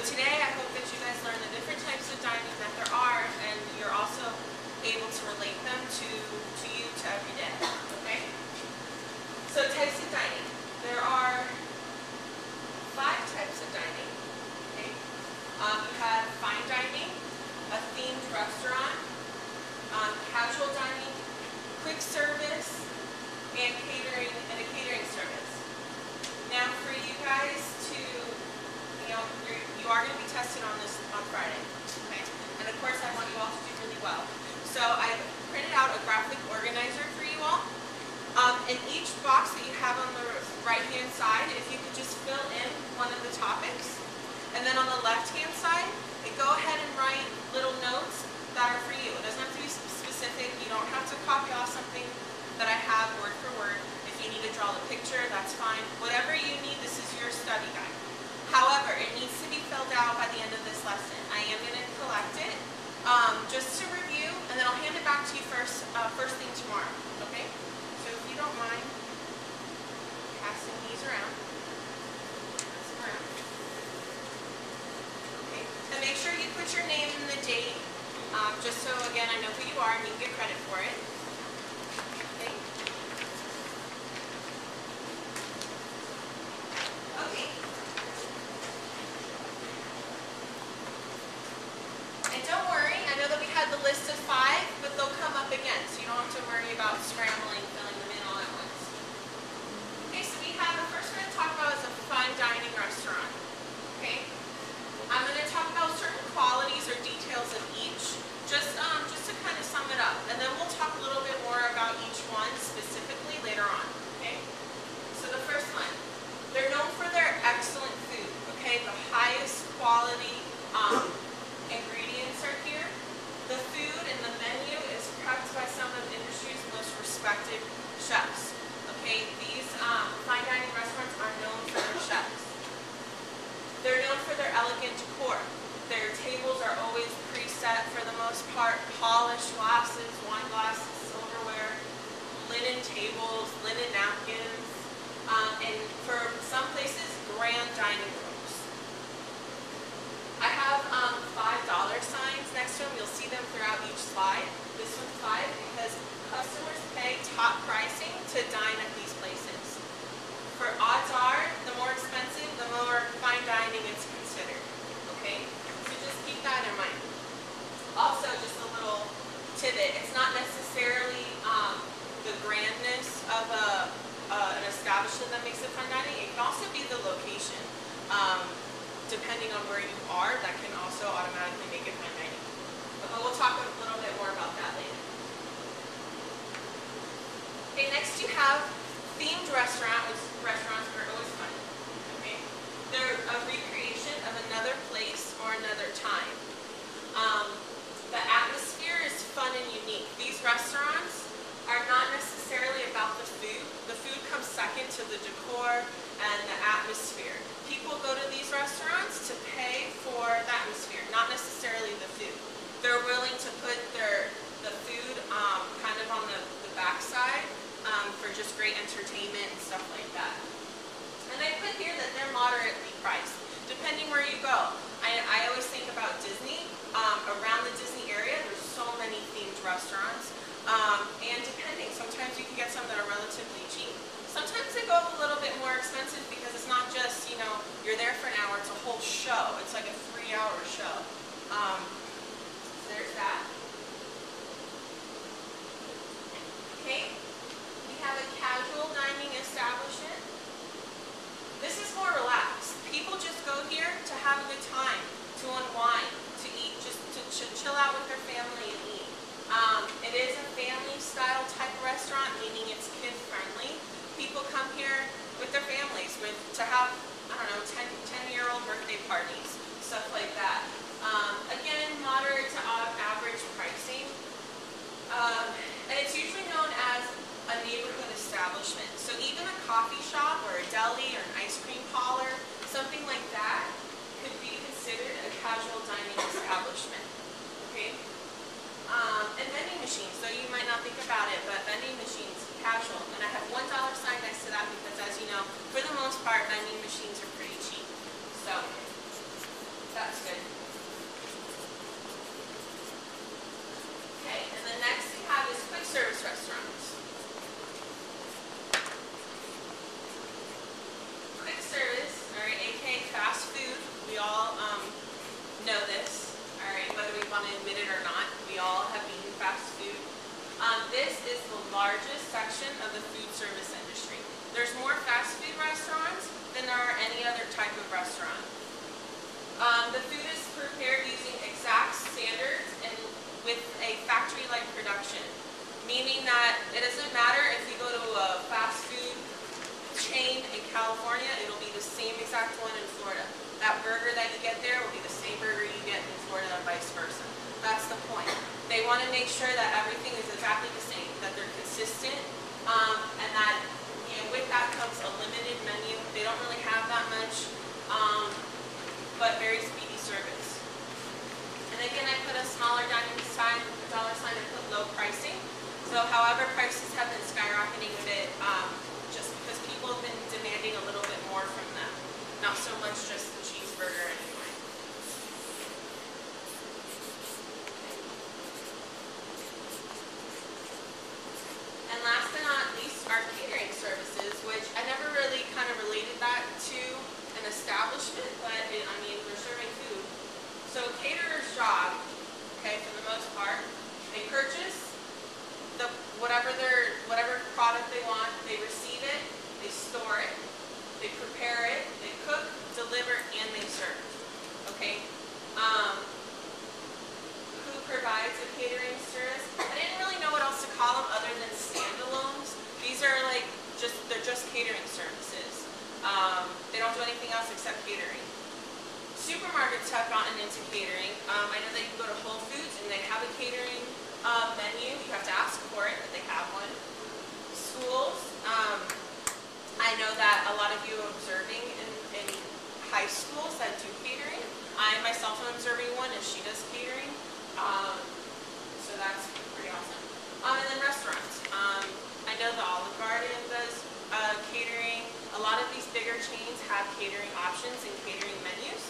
today I hope that you guys learn the different types of dining that there are, and you're also able to relate them to you, to every day. Okay? So types of dining. There are 5 types of dining. Okay? You have fine dining, a themed restaurant, casual dining, quick service, and catering, and a catering service. Now, for you guys to, you are going to be tested on this on Friday, okay? And of course, I want you all to do really well. So I've printed out a graphic organizer for you all. In each box that you have on the right-hand side, if you could just fill in one of the topics, and then on the left-hand side, go ahead and write little notes that are for you. It doesn't have to be specific. You don't have to copy off something that I have word for word. If you need to draw the picture, that's fine. Whatever you need, this is your study guide. However, it needs to be filled out by the end of this lesson. I am going to collect it just to review, and then I'll hand it back to you first thing tomorrow. Okay? So if you don't mind passing these around. Okay. And make sure you put your name and the date, just so again I know who you are and you get credit for it. The list of 5, but they'll come up again, so you don't have to worry about scrambling, filling them in all at once. Okay, so we have, the first we're going to talk about is a fine dining restaurant. Okay, I'm going to talk about certain qualities or details of each, just to kind of sum it up, and then we'll talk a little bit more about each one specifically later on. Okay, so the first one, they're known for their excellent food. Okay, the highest quality ingredients are here. The food and the menu is prepped by some of the industry's most respected chefs. Okay, these fine dining restaurants are known for their chefs. They're known for their elegant decor. Their tables are always preset for the most part, polished glasses, wine glasses, silverware, linen tables, linen napkins, and for some places, grand dining rooms. I have $5 signs next to them. You'll see them throughout each slide. This one's 5 because customers pay top pricing to dine at these places. For odds are, the more expensive, the more fine dining it's considered. Okay? So just keep that in mind. Also, just a little tidbit. It's not necessarily the grandness of an establishment that makes it fine dining. It can also be the location. Depending on where you are, that can also automatically make it fine dining. But we'll talk a little bit more about that later. Okay, next you have themed restaurants, which are always fun. Okay, they're a recreation of another place or another time. The atmosphere is fun and unique. These restaurants are not necessarily about the food. The food comes second to the decor and the atmosphere. People go to these restaurants to pay for the atmosphere, not necessarily the food. They're willing to put the food kind of on the backside for just great entertainment and stuff like that. And I put here that they're moderately priced, depending where you go. I always think about Disney. Around the Disney area, there's so many themed restaurants. And depending, sometimes you can get some that are relatively cheap. Sometimes they go up a little bit more expensive because it's not just, you're there for an hour, it's a whole show. It's like a 3-hour show. So there's that. Okay, we have a casual dining establishment. This is more relaxed. People just go here to have a good time, to unwind, to eat, just to chill out with their family and eat. It is a family-style type restaurant, meaning it's kid-friendly. People come here with their families to have, 10-year-old birthday parties, stuff like that. Again, moderate to average pricing. And it's usually known as a neighborhood establishment. So even a coffee shop or a deli or an ice cream parlor, something like that, could be considered a casual dining establishment. Okay? And vending machines, though you might not think about it, but vending machines, casual. And I have $1 sign next to that because, as you know, for the most part, vending machines are pretty cheap. So largest section of the food service industry. There's more fast food restaurants than there are any other type of restaurant. The food is prepared using exact standards and with a factory-like production, meaning that it doesn't matter if you go to a fast food chain in California, it'll be the same exact one in Florida. That burger that you get there will be the same burger you get in Florida and vice versa. That's the point. They want to make sure that everything is exactly the same, that they're consistent, and that with that comes a limited menu. They don't really have that much, but very speedy service. And again, I put a smaller dollar sign and put low pricing. So however, prices have been skyrocketing a bit just because people have been demanding a little bit more from them. Not so much just the cheeseburger anyway. And last but not least, our catering services, which I never really kind of related that to an establishment, but I mean, we're serving food. So caterer's job, okay, for the most part, they purchase whatever product they want, they receive it, they store it, they prepare it, they cook, deliver, and they serve. Okay? Who provides a catering service? I didn't really know what else to call them other than standalones. These are like they're just catering services. They don't do anything else except catering. Supermarkets have gotten into catering. I know that you can go to Whole Foods and they have a catering menu. You have to ask for it, but they have one. Schools. I know that a lot of you are observing in high schools that do catering. I myself am observing one and she does catering. So that's pretty awesome. And then restaurants. I know the Olive Garden does catering. A lot of these bigger chains have catering options and catering menus.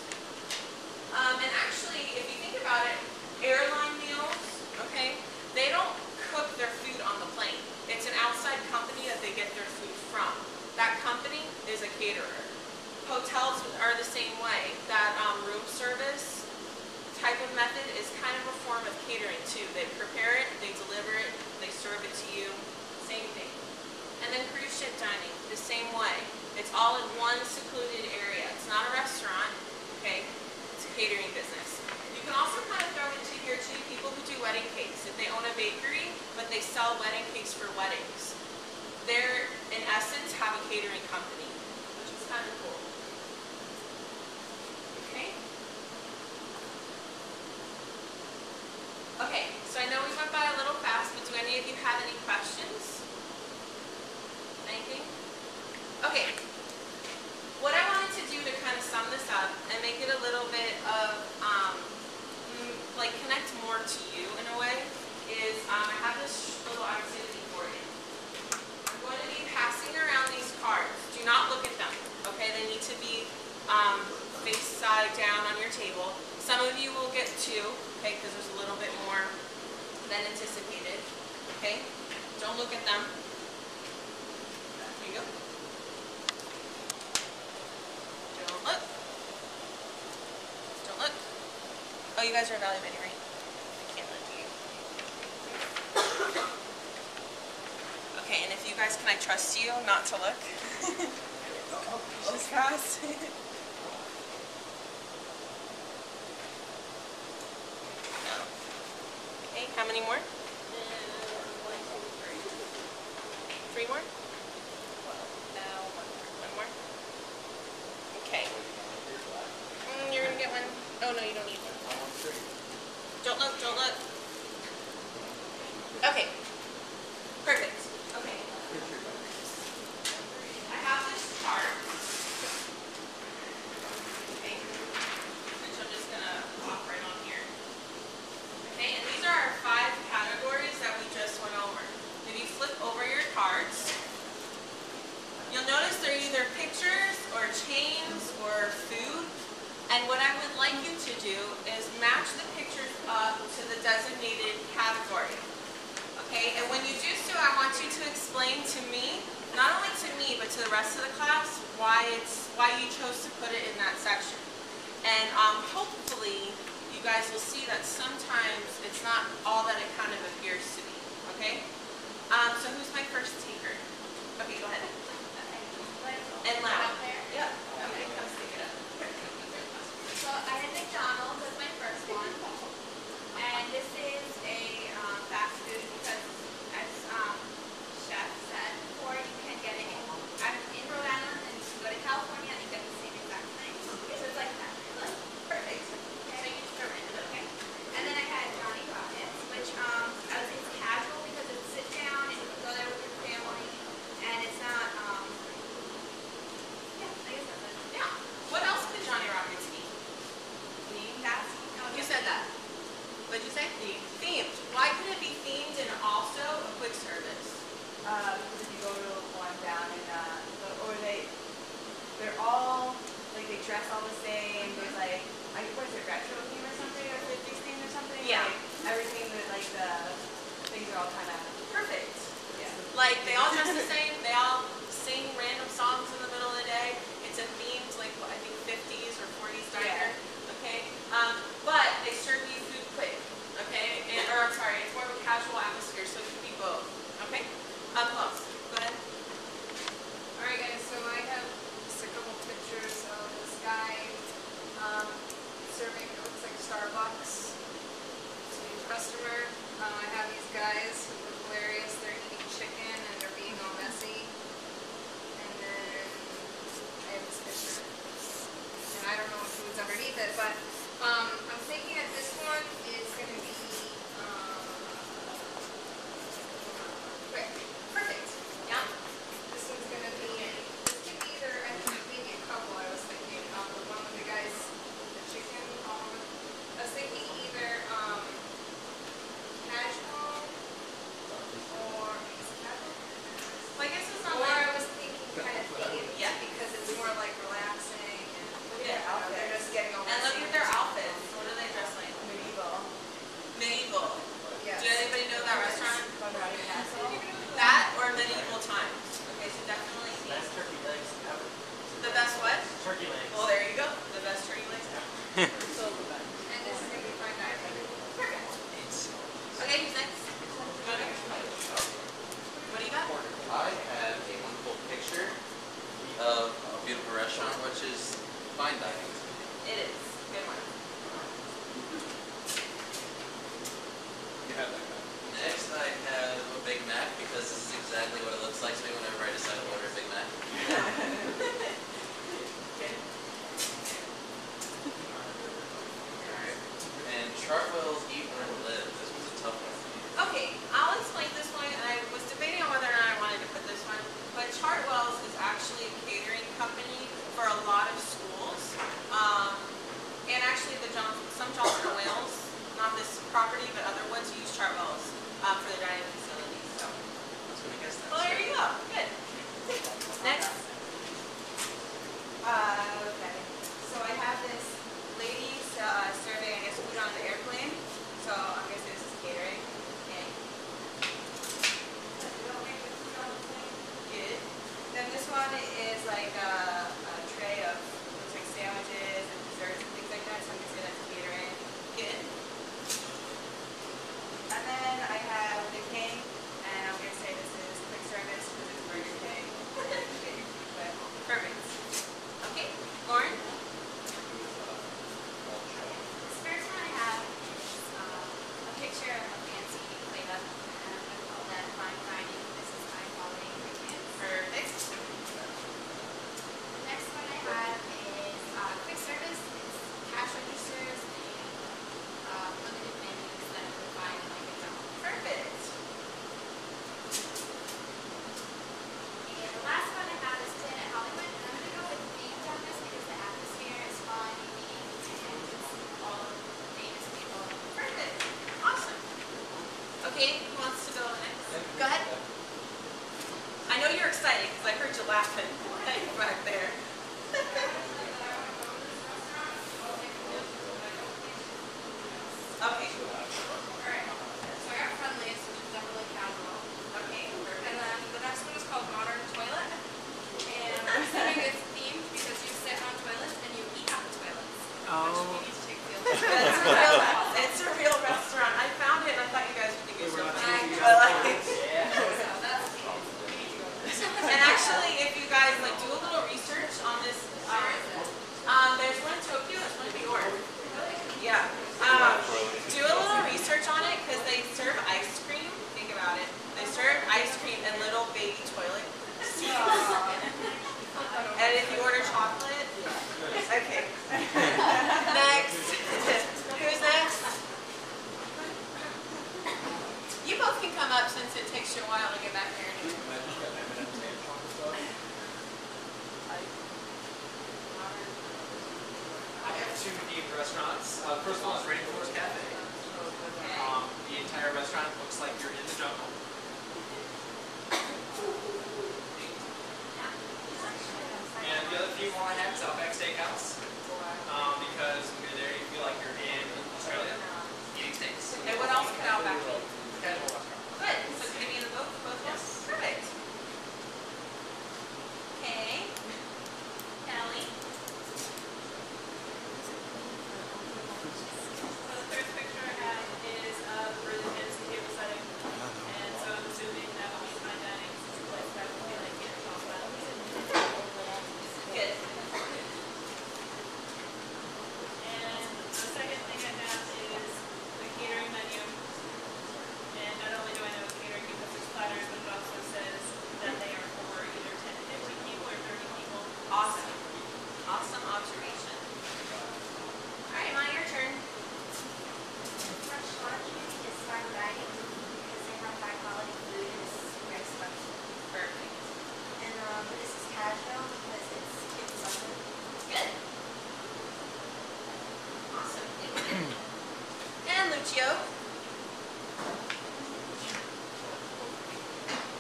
And actually, if you think about it, airline meals, okay, they don't cook their food on the plane. It's an outside company that they get their food from. That company is a caterer. Hotels are the same way. That room service type of method is kind of a form of catering too. They prepare it, they deliver it, they serve it to you. Same thing. And then cruise ship dining, the same way. It's all in one secluded area. It's not a restaurant, okay? It's a catering business. You can also kind of throw into here too people who do wedding cakes. If they own a bakery, but they sell wedding cakes for weddings, they're in essence have a catering company, which is kind of cool. Okay. Okay, so I know we went by a little fast, but do any of you have any questions? Anything? Okay. What I wanted to do to kind of sum this up and make it a little bit of, like connect more to you in a way, is I have this little activity for you. I'm going to be passing around these cards. Do not look at them, okay? They need to be face side down on your table. Some of you will get two, okay, because there's a little bit more than anticipated, okay? Don't look at them. Here you go. Don't look. Don't look. Oh, you guys are evaluating, right? I can't let you. Okay, and if you guys, can I trust you not to look? Just fast. Okay, how many more? 1, 2, 3. 3 more? Now One more? Okay. You're gonna get one. Oh no, you don't need one. Don't look, don't look. Okay. Perfect. Okay. I have this chart. Okay. Which I'm just gonna pop right on here. Okay, and these are our 5 categories that we just went over. If you flip over your cards, you'll notice they're either pictures or chains or food. And what I would like you to do is match the pictures up to the designated category. Okay, and when you do so, I want you to explain to me, not only to me, but to the rest of the class, why you chose to put it in that section. And hopefully, you guys will see that sometimes it's not all that it kind of appears to be. Okay? So who's my first taker? Okay, go ahead. And loud. Yep. Okay, come stick it up. So I had McDonald's as my first one, and this is a fast food because, as Chef said before, you can get it in Rhode Island, and you can go to California and you get the same exact thing. So it's like that. Perfect. Okay. So you just throw it in, okay? And then I had Johnny Rockets, which it's casual because it's sit down and you can go there with your family, and it's not. Yeah, I guess that's it. Yeah. What else could Johnny Rockets be? You said that. What'd you say? Themed. Why could it be themed and also a quick service? Because if you go to one down in, they're all, like they dress all the same. There's like, what is it, retro theme or something, or 50s theme or something? Yeah. Like, everything with like the things are all kind of Perfect. yeah. Like they all dress the same. They all sing random songs in the middle of the day. It's a themed, like I think 50s or 40s diner. Yeah. Okay. But they serve you food quick. Okay. Or I'm sorry, it's more of a casual atmosphere, so it could be both. Okay. Close. Go ahead. Alright guys, so I have just a couple pictures of this guy serving, it looks like Starbucks to a customer. I have these guys who look hilarious. They're eating chicken and they're being all messy. And then I have this picture. And I don't know who's underneath it, but I'm thinking that this one is going to be quick. Perfect. Yeah. This one's going to be, this could be either, I think maybe a couple I was thinking, the one with the guys, the chicken, I was thinking either casual, or, is it casual? Well, I guess it's not Or like. I was thinking kind of themed, Yeah. because it's more like relaxing, and Yeah. they're just getting all And look messy. at their outfits. What do they dress like? medieval. Medieval. Yes. Does anybody know that restaurant? Colorado Castle. That or medieval times. Okay, so definitely Best turkey legs ever. the best what? Turkey legs. Well, there you go. The best turkey legs ever. So the best. And this is going to be fine dining. Perfect. Okay, who's next? What do you got? I have a wonderful picture of a beautiful restaurant, which is fine dining. It is. Good one. You have that guy. Next, I have a Big Mac because this is exactly what it looks like to me whenever I decide to order a Big Mac. Okay. Alright. And Chartwell's Eat, Learn, Live. This was a tough one for me. Okay, I'll explain this one. I was debating on whether or not I wanted to put this one, but Chartwell's is actually a catering company for a lot of schools. And actually, some Johnson and Wales, not this property, but other ones use Chartwell's for their dining facilities. So, That's what I guess that's. well, there you go. Good. Next. Okay. So I have this lady serving, I guess, food on the airplane. So I'm guessing this is catering. Okay. Good. Then this one is like a tray of looks like sandwiches and desserts and things like that. So I'm guessing that's catering. Good. And then I have the King, and I'm gonna say this is quick service because it's Burger King. But Perfect. Okay. Lauren? This first one I have is a picture of a fancy plate up, and I call that fine dining. This is high quality ingredients. Perfect. restaurants. First of all, it's Rainforest Cafe. The entire restaurant looks like you're in the jungle. And the other theme I have is Outback Steakhouse. Because when you're there, you feel like you're in Australia eating steaks. And what else could Outback be? Casual restaurant. Good. So can it be in the both of Yes. us? Perfect. Okay. Kelly. So the first picture I have is of really fancy table setting. And so I'm assuming that would be fine dining, since it's a place that would be like can't talk about. Good. And the second thing I have is the catering menu. And not only do I know catering because there's platters, but it also says that they are for either 10 to 15 people or 30 people. Awesome. Awesome observation. All right, Ma, your turn. Fresh laundry is fine dining because they have high quality food and it's super expensive. Perfect. And this is casual because it's kids something. Good. Awesome. Thank you. And Lucio.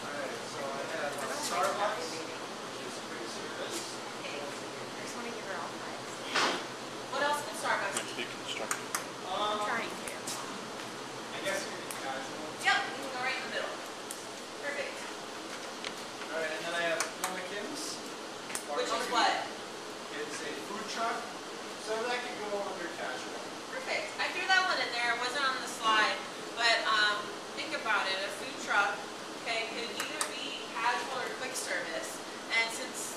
Alright, so I have Starbucks, which is free service. Okay. I just want to give her all fives. What else can Starbucks Needs to be? be constructed. I'm trying to. I guess you could be casual. Yep, we can go right in the middle. Perfect. Alright, and then I have Mama Kim's. Which is what? It's a food truck, so that could go under casual. Perfect. I threw that one in there. It wasn't on the slide, but think about it. A food truck, okay, could either be casual or quick service. And since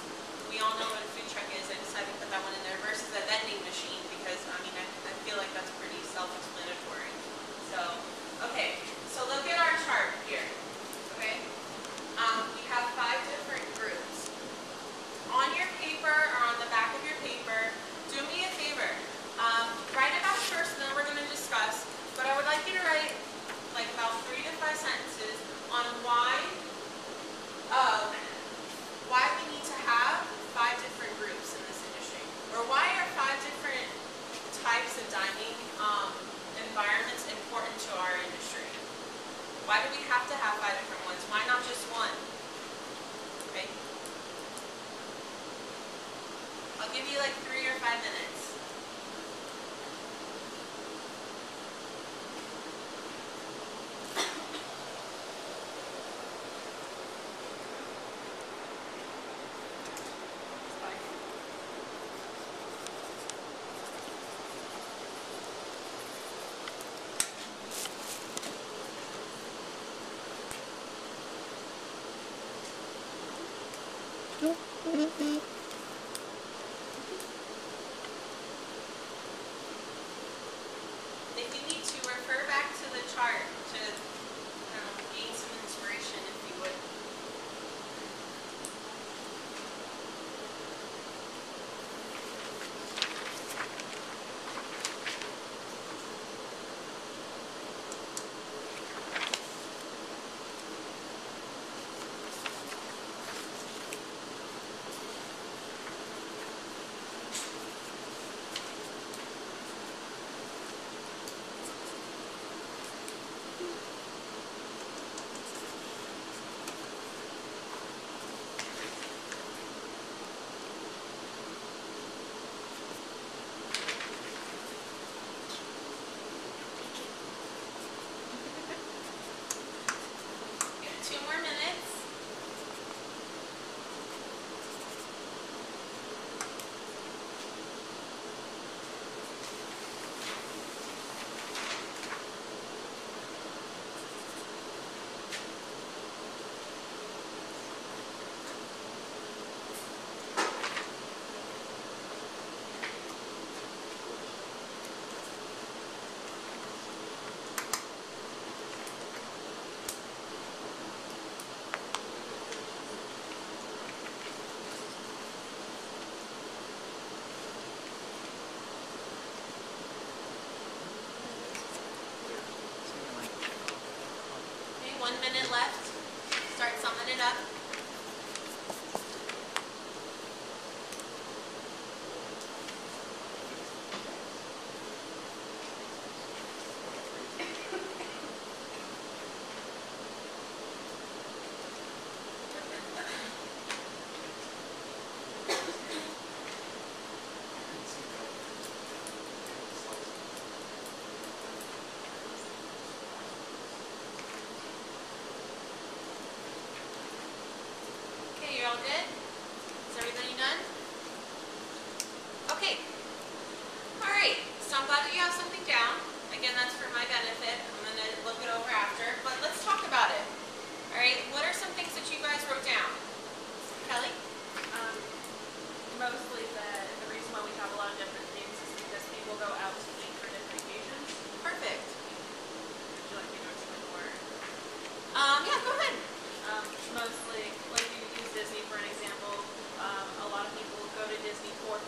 we all know what a food truck is, I decided to put that one in there versus a vending machine because I mean I feel like that's pretty self-explanatory. So okay, so look at our chart here. Okay, we have 5 different groups. On your paper or on the back of your paper, do me a favor. Write it out first, and then we're going to discuss. But I would like you to write like about 3 to 5 sentences on why we need to have 5 different groups in this industry, or why are 5 different types of dining environments important to our industry. Why do we have to have 5 different ones? Why not just one? Okay. I'll give you like 3 or 5 minutes. If you need to, refer back to the chart to gain some inspiration, if you would. Okay, 1 minute left. Start summing it up.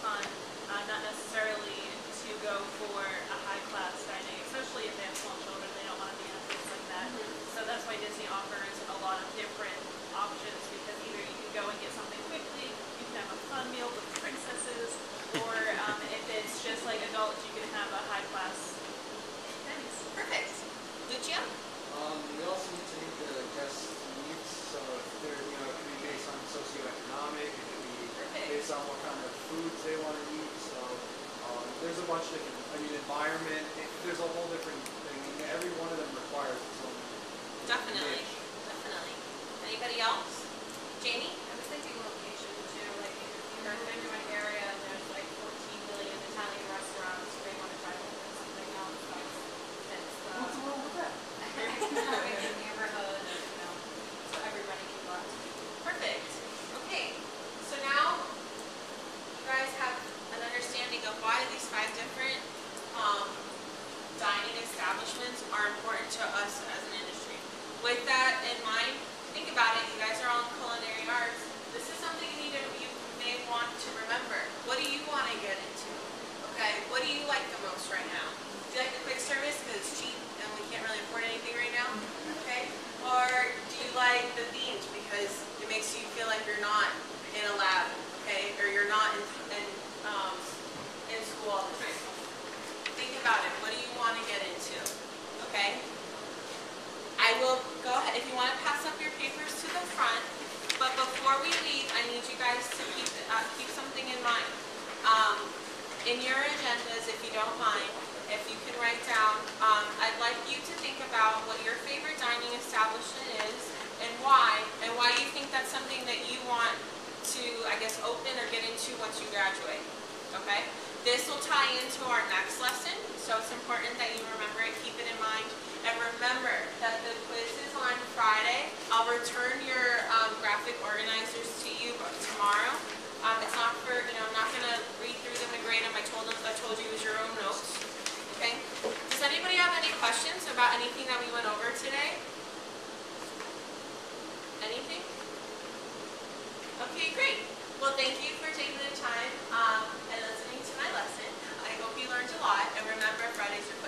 on, not necessarily to go for a high-class dining, especially if they have small children, they don't want to be in a place like that. So that's why Disney offers a lot of different options, because either you can go and get something quickly, you can have a fun meal with princesses, or if it's just like adults, you can have a high-class dining. Perfect. Lucia? We also need to meet the guest needs, so if they're, it can be based on socioeconomic, it can be based on what kind of foods they want to eat, so there's a bunch of different, environment, there's a whole different thing, every one of them requires its own Definitely. niche. Definitely. Anybody else? Jamie? I was thinking location too, like if you're in an area and there's like 14 million Italian restaurants, they want to try to open something else that fits the What's wrong with that? neighborhood, so everybody can go out to eat. Perfect. Okay. So now you guys have an understanding of why these 5 different dining establishments are important to us as an industry. With that in mind, think about it. You guys are all in culinary arts. This is something you may want to remember. What do you want to get into? Okay. What do you like the most right now? Do you like the quick service because it's cheap and we can't really afford anything right now? Okay. Or do you like the themed because it makes you feel like you're not in a lab, okay, or you're not in school all the time? Think about it. What do you want to get into? Okay. I will go ahead, if you want to pass up your papers to the front, but before we leave, I need you guys to keep something in mind. In your agendas, if you don't mind, if you can write down, I'd like you to think about what your favorite dining establishment is and why you think that's something that you want to, I guess, open or get into once you graduate. Okay? This will tie into our next lesson, so it's important that you remember it, keep it in mind. And remember that the quiz is on Friday. I'll return your graphic organizers to you tomorrow. It's not for, I'm not going to read through them and grade them. I told you use your own notes. Okay? Does anybody have any questions about anything that we went over today? Anything? Okay, great. Well, thank you for taking the time and listening to my lesson. I hope you learned a lot. And remember, Friday's your